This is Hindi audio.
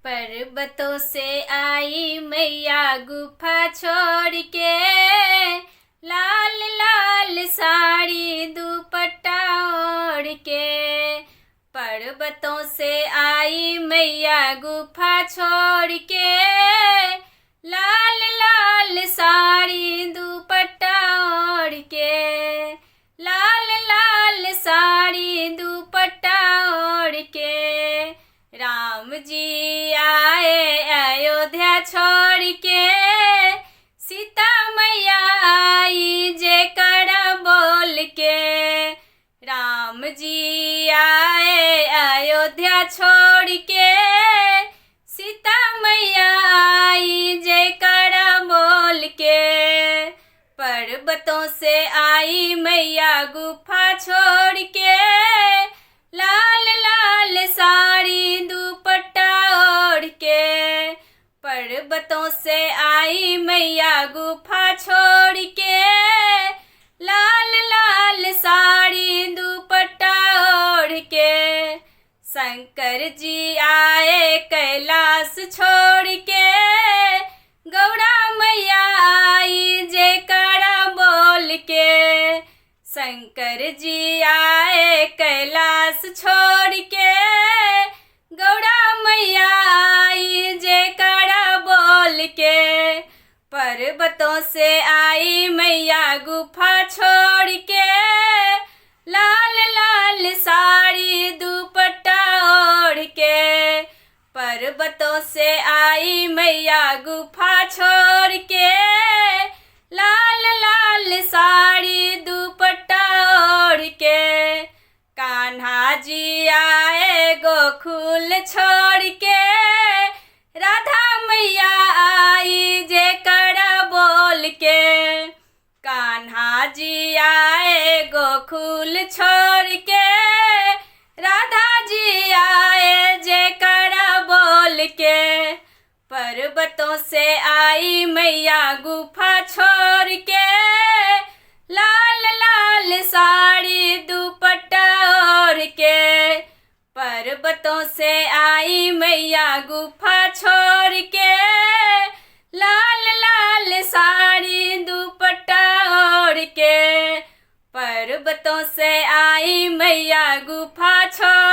पर्वतों से आई मैया गुफा छोड़ के, लाल लाल साड़ी दुपट्टा ओढ़ के। पर्वतों से आई मैया गुफा छोड़ के, लाल लाल साड़ी दुपट्टा ओढ़ के, लाल लाल साड़ी दुपट्टा ओढ़ के। राम जी आए अयोध्या छोड़ के, सीता मैया आई जेकरा बोल के। राम जी आए अयोध्या छोड़ के, सीता मैया आई जेकरा बोल के। पर्वतों से आई मैया गुफा छोड़ के, लाल लाल साड़ी दुपट्टा ओढ़ के। पर्वतों से आई मैया गुफा छोड़ के, लाल लाल साड़ी दुपट्टा ओढ़ के। शंकर जी आए कैलाश छोड़ के, गौड़ा मैया आई जेकरा बोल के। शंकर जी आए कैलाश छोड़ के, गौड़ा मैया आई जेकरा बोल के। पर्वतों से आई मैया गुफा छोड़ के, लाल लाल साड़ी दुपट्टा ओढ़ के। पर्वतों से आई मैया गुफा छोड़ के, लाल लाल साड़ी दुपट्टा ओढ़ के। कान्हा जी आए गोकुल छोड़ के, राधा मैया आई जेकरा बोल के। कान्हा जी आए गोकुल छोड़ के, राधा जी आए जेकरा बोल के। पर्वतों से आई मैया गुफा छोड़ के, लाल लाल साड़ी दुपट्टा ओढ़ के। पर्वतों से आई मैया गुफा छोड़ के, लाल लाल साड़ी दुपट्टा ओढ़ के। पर्वतों से आई मैया गुफा छोड़